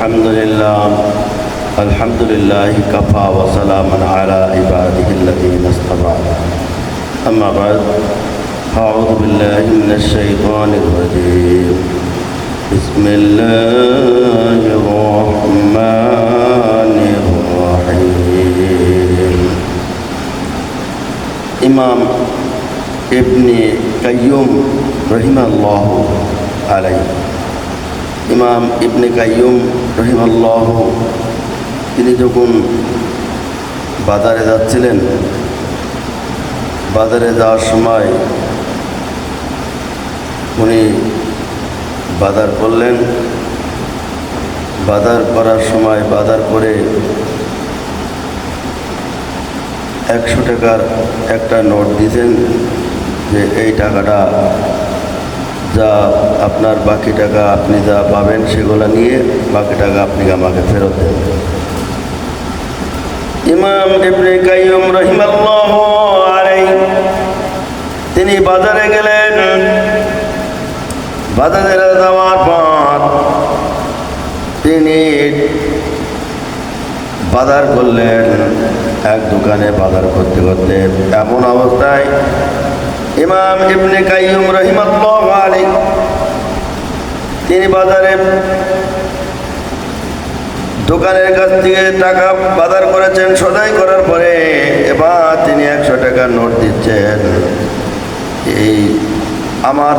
الحمد لله كفى وسلام على عباده الذين اصطفى أما بعد أعوذ بالله من الشيطان الرجيم بسم الله الرحمن الرحيم ইমাম ইবনে কাইয়ুম রাহিমাহুল্লাহ আলাইহি ইমাম ইবনে কাইয়ুম রাহিমাহুল্লাহ তিনি যখন বাজারে যাচ্ছিলেন, বাজারে যাওয়ার সময় উনি বাজার করলেন। বাজার করার সময় বাজার করে 100 টাকার একটা নোট দিয়েছেন যে এই টাকাটা যা আপনার বাকি টাকা আপনি যা পাবেন সেগুলো নিয়ে বাকি টাকা আপনি আমাকে ফেরত দেন। ইমাম ইবনে কাইয়ুম রাহিমাহুল্লাহ আলাইহি তিনি বাজারে গেলেন। বাজারে যাওয়ার পর তিনি বাজার করলেন। এক দোকানে বাজার করতে করতে এমন অবস্থায় ইমাম ইবনে কাইয়ুম রাহিমাহুল্লাহ আলাইহি তিনি বাজারে দোকানের কাছ থেকে টাকা বাজার করেছেন। সদাই করার পরে এবার তিনি 100 টাকার নোট দিচ্ছেন, এই আমার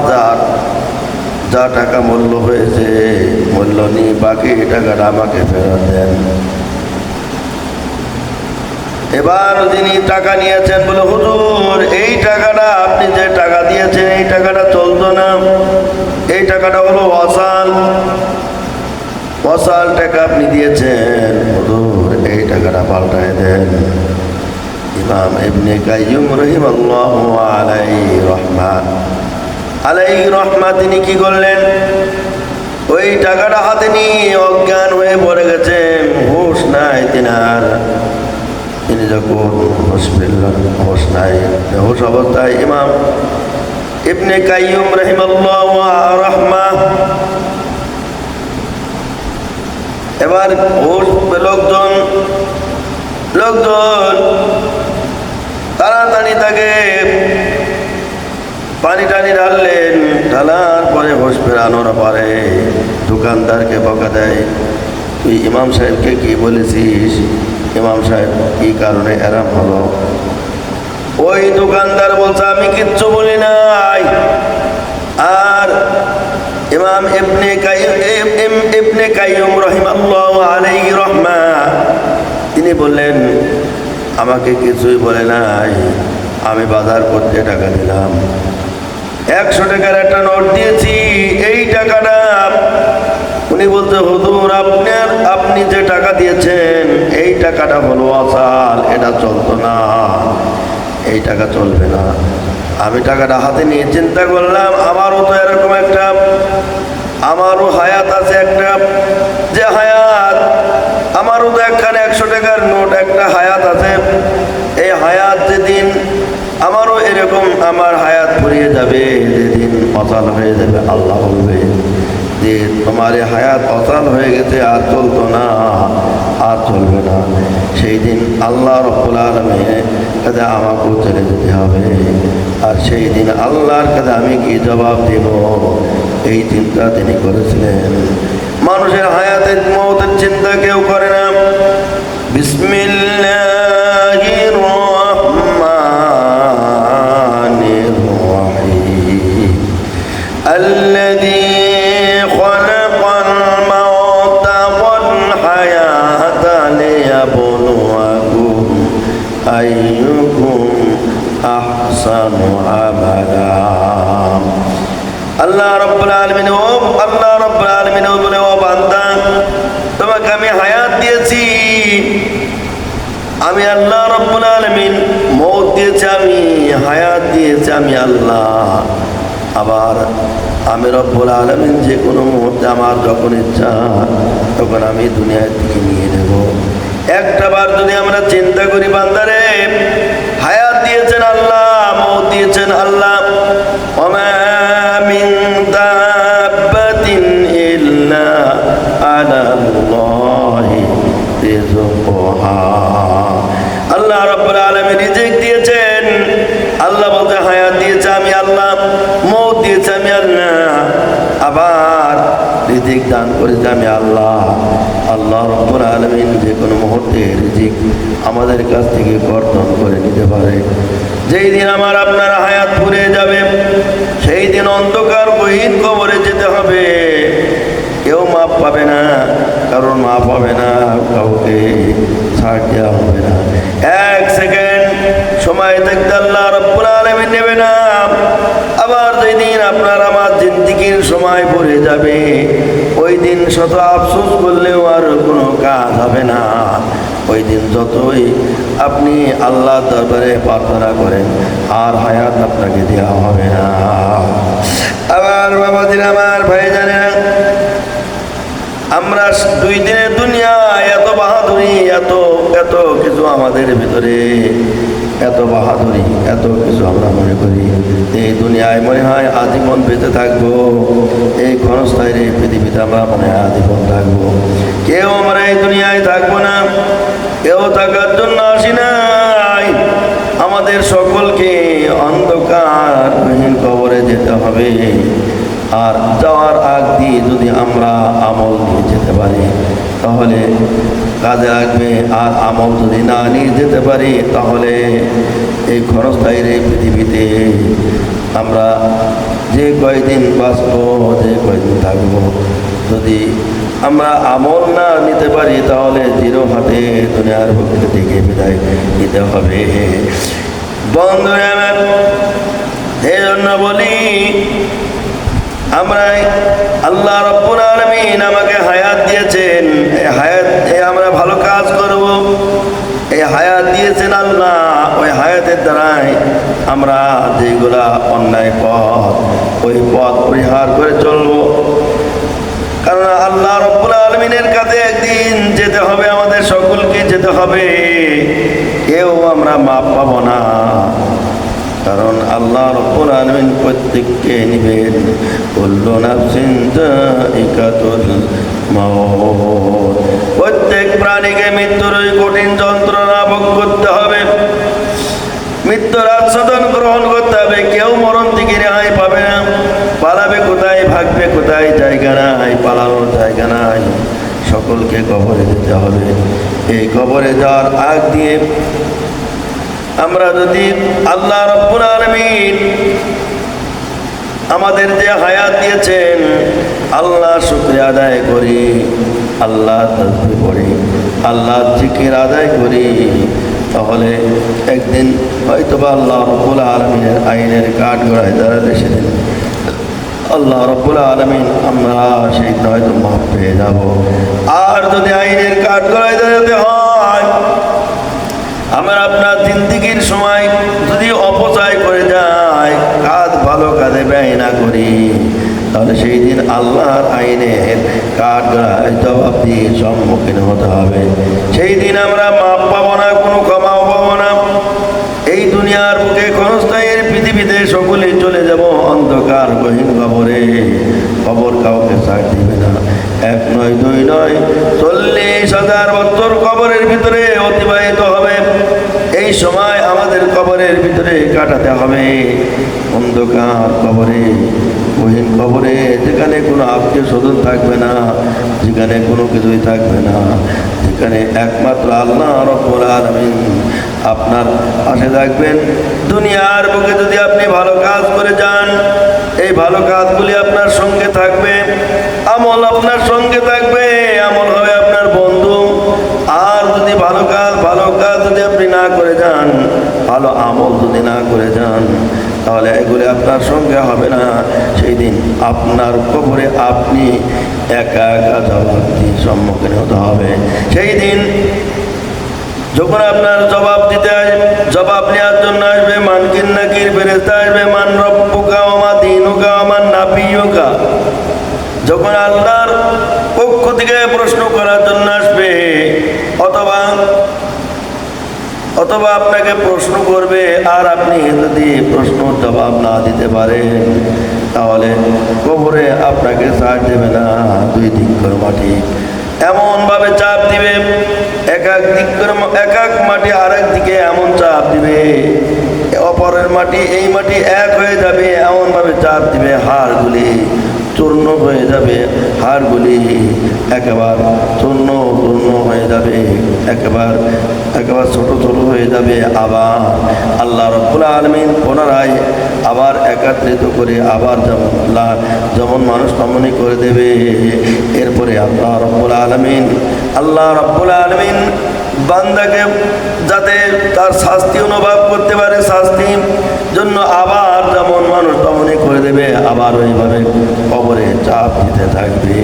যা টাকা মূল্য হয়েছে মূল্য নিয়ে বাকি টাকাটা আমাকে ফেরত দেন। এবার তিনি টাকা নিয়েছেন, বলে হুজুর এই টাকাটা আপনি যে টাকা দিয়েছেন এই টাকাটা চলতো না, এই টাকাটা হলো ওয়াসাল টাকা আপনি দিয়েছেন, হুজুর এই টাকাটা পাল্টায় দেন। ইমাম ইবনে কাইয়ুম রাহিমাহুল্লাহু আলাইহি রহমা তিনি কি করলেন, ওই টাকাটা হাতে নিয়ে অজ্ঞান হয়ে পড়ে গেছেন, হুঁশ নাই তিনার। তিনি যখন হুঁশ নাই, হুঁশ অবস্থায় ইমাম ইবনে কাইয়ুম রাহিমাহুল্লাহু রহমা এবার হুঁশ লোকজন তাড়াতাড়ি তাকে পানি টানি ঢাললেন। ঢালার পরে হুঁশ ফেরানোর পরে দোকানদারকে বকা দেয়, তুই ইমাম সাহেবকে কি বলেছিস? ইমাম সাহেব কি কারণে এরম হলো? ওই দোকানদার বলছে আমি কিচ্ছু বলি নাই। আর ইমাম ইবনে কাইয়ুম রাহিমাহুল্লাহু আলাইহি রহমা তিনি বললেন আমাকে কিছুই বলে নাই, আমি বাজার করতে টাকা দিলাম, 100 টাকার একটা নোট দিয়েছি, এই টাকাটা উনি বলতে হুজুর আপনি যে টাকা দিয়েছেন এই টাকাটা হলো ওয়াসাল, এটা চলতো না, এই টাকা চলবে না। আমি টাকাটা হাতে নিয়ে চিন্তা করলাম আমারও তো এরকম আমারও হায়াত আছে, একটা যে হায়াত আমারও তো একখানে 100 টাকার নোট একটা হায়াত আছে। এই হায়াত যেদিন আমারও এরকম আমার হায়াত ফুরিয়ে যাবে, যেদিন অচল হয়ে যাবে, আল্লাহ বলবে যে তোমার এই হায়াত অচল হয়ে গেছে, আর চলতো না, আর চলবে না। সেই দিন আল্লাহ রাব্বুল আলামিনের কাছে আমাকেও চলে যেতে হবে। আর সেই দিন আল্লাহর কাছে আমি কি জবাব দেব, এই চিন্তা তিনি করেছিলেন। মানুষের হায়াতের মওতের চিন্তা কেউ করে না। বিসমিল্লাহির রহমানির রহিম আল্লাযী খলাকাল মাউতা ওয়াল হায়াতা লিয়াবলুয়াকুম আইয়ুকুম আহসানু আমালা। আল্লাহ রাব্বুল আলামিন বলে, ও বান্দা তোমাকে আমি হায়াত দিয়েছি, আমি আল্লাহ রাব্বুল আলামিন মওত দিয়েছি, আমি হায়াত দিয়েছি আমি আল্লাহ। আবার আমি রব্বুল আলামিন যে কোনো মুহূর্তে আমার যখন ইচ্ছা তখন আমি দুনিয়া থেকে নিয়ে নেব। একটা বার যদি আমরা চিন্তা করি বান্দারে, হায়াত দিয়েছেন আল্লাহ, মওত দিয়েছেন আল্লাহ। ওমা মিন দাব্বাতিন ইল্লা আলা ইলাল্লাহি রিজকুহা। আল্লাহ রাব্বুল আলামিন রিজিক দিয়েছেন, আল্লাহ বলতে হায়াত দিয়েছে আমি আল্লাহ, মওত দিয়েছে আমি আল্লাহ, আবার রিজিক দান করেছে আমি আল্লাহ। আল্লাহ রাব্বুল আলামিন যে কোনো মুহূর্তে রিজিক আমাদের কাছ থেকে কর্তন করে নিতে পারে। যেই দিন আমার আপনার হায়াত ফুরিয়ে যাবে, সেই দিন অন্ধকার গহীন কবরে যেতে হবে। কেউ মাপ পাবে না, কারণ মাপ হবে না, কাউকে ছাড় দেওয়া হবে না। এক সেকেন্ড সময় থাকতে আল্লাহ রাব্বুল আলামিন নেবে না। আবার যেই দিন আপনার আমার জিন্দেগির সময় পড়ে যাবে, ওই দিন শত আফসোস করলেও আর কোনো কাজ হবে না। ওই দিন যতই আপনি আল্লাহ দরবারে প্রার্থনা করেন, আর হায়াত আপনাকে দেওয়া হবে না। আবার বাবাজিরা, আমার ভাই জানেন, আমরা 2 দিনের দুনিয়া এত বাহাদুরি, এত এত কিছু আমাদের ভিতরে, এত বাহাদুরি, এত কিছু আমরা মনে করি এই দুনিয়ায় মনে হয় আজীবন বেঁচে থাকবো। এই ক্ষণস্থায়ী পৃথিবীতে আমরা মনে হয় আজীবন থাকবো। কেউ আমরা এই দুনিয়ায় থাকবো না, কেউ থাকার জন্য আসি নাই। আমাদের সকলকে অন্ধকারহীন কবরে যেতে হবে। আর যাওয়ার আগ দিয়ে যদি আমরা আমল নিয়ে যেতে পারি তাহলে কাজে লাগবে, আর আমল যদি না নিয়ে যেতে পারি তাহলে এই ক্ষণস্থায়ী পৃথিবীতে আমরা যে কয়দিন বাঁচবো, যে কয়দিন থাকবো, যদি আমরা আমল না নিতে পারি তাহলে জিরো হাতে দুনিয়ার পক্ষ থেকে বিদায় নিতে হবে। বন্ধুরা আমার, এই জন্য বলি, আমরা আল্লাহ রাব্বুল আলামিন আমাকে হায়াত দিয়েছেন, এই হায়াত আমরা ভালো কাজ করব। এই হায়াত দিয়েছেন আল্লাহ, ওই হায়াতের দ্বারাই আমরা যেগুলা অন্যায় পথ, ওই পথ পরিহার করে চলব। কারণ আল্লাহ রাব্বুল আলামিনের কাছে একদিন যেতে হবে, আমাদের সকলকে যেতে হবে, কেউ আমরা মাপ পাবো না। কারণ আল্লাহ রাব্বুল আলামিন প্রত্যেককে নিবেন, কুল্লু নাফসিন যায়িকাতুল মাউত। প্রত্যেক প্রাণীকে মৃত্যুর ওই কঠিন যন্ত্রণা ভোগ করতে হবে, মৃত্যুর আস্বাদন গ্রহণ করতে হবে। কেউ মরণ থেকে রেহাই পাবে না। পালাবে কোথায়, ভাগবে কোথায়, জায়গা নাই, পালানোর জায়গা নাই। সকলকে কবরে যেতে হবে। এই কবরে যাওয়ার আগ দিয়ে আমরা যদি আল্লাহ রাব্বুল আলামিন আমাদের যে হায়াত দিয়েছেন, আল্লাহ শুকরিয়া আদায় করি, আল্লাহ তাসবিহ পড়ি, আল্লাহ জিকির আদায় করি, তাহলে একদিন হয়তোবা আল্লাহ রাব্বুল আলামিনের আইনের কাঠগড়ায় দাঁড়ালে সেদিন আল্লাহ রাব্বুল আলামিন আমরা সেই হয়তো মাপ পেয়ে যাব। আর যদি আইনের কাঠগড়ায় দাঁড়াতে হয়, আমার আপনার জিন্দেগির সময় যদি অপচয় করে যায়, কাজ ভালো কাজে ব্যয় না করি, তাহলে সেই দিন আল্লাহর আইনের কাঠগড়ায় জবাব দিয়ে সম্মুখীন হতে হবে। সেই দিন আমরা মাপ পাবো না, কোনো ক্ষমাও পাবো না। এই দুনিয়ার বুকে ক্ষণস্থায়ী পৃথিবীতে সকলেই চলে যাব অন্ধকার গহীন কবরে। কবর কাউকে ছাড় দিবে না। 1 নয় 2 নয়, 40,000 বছর কবরের ভিতরে অতিবাহিত হবে। এই সময় আমাদের কবরের ভিতরে কাটাতে হবে, অন্ধকার কবরে, গহীন কবরে, যেখানে কোনো আত্মীয় স্বজন থাকবে না, যেখানে কোনো কিছুই থাকবে না, যেখানে একমাত্র আল্লাহ রাব্বুল আলামিন আপনার পাশে থাকবেন। দুনিয়ার বুকে যদি আপনি ভালো কাজ করে যান, এই ভালো কাজগুলি আপনার সঙ্গে থাকবে, আমল আপনার সঙ্গে থাকবে, আমল হবে আপনার বন্ধু। আর যদি ভালো কাজ যদি আপনি না করে যান, ভালো আমল যদি না করে যান, তাহলে এগুলি আপনার সঙ্গে হবে না। সেই দিন আপনার কবরে আপনি একা একা জবাব দিয়ে সম্মুখীন হতে হবে। সেই দিন যখন আপনার জবাব নেওয়ার জন্য আসবে, মানকিন নাকির ফেরেশতা আসবে, মান রব্বুকা ওয়া মা দীনুকা ওয়া মান নাবিয়্যুকা। যখন আল্লাহর পক্ষ থেকে প্রশ্ন করার জন্য আসবে, অথবা আপনাকে প্রশ্ন করবে, আর আপনি যদি প্রশ্নের জবাব না দিতে পারেন, তাহলে কবরে আপনাকে ছাড় দেবে না 2 দিন করে মাটি। এমনভাবে চাপ দিবে, এক এক দিক করে এক এক মাটি আর এক দিকে এমন চাপ দিবে, অপরের মাটি এই মাটি এক হয়ে যাবে, এমনভাবে চাপ দিবে হাড়গুলি চূর্ণ হয়ে যাবে, হাড়গুলি একেবারে চূর্ণ চূর্ণ হয়ে যাবে, একেবারে ছোট ছোট হয়ে যাবে। আবার আল্লাহ রাব্বুল আলামিন পুনরায় আবার একত্রিত করে আবার যেমন মানুষ তেমনই করে দেবে। এরপরে আল্লাহ রাব্বুল আলামিন বান্দাকে যাতে তার শাস্তি অনুভব করতে পারে, শাস্তির জন্য আবার যেমন মানুষ তেমনই করে দেবে, আবার ওইভাবে কবরে চাপ দিতে থাকবে।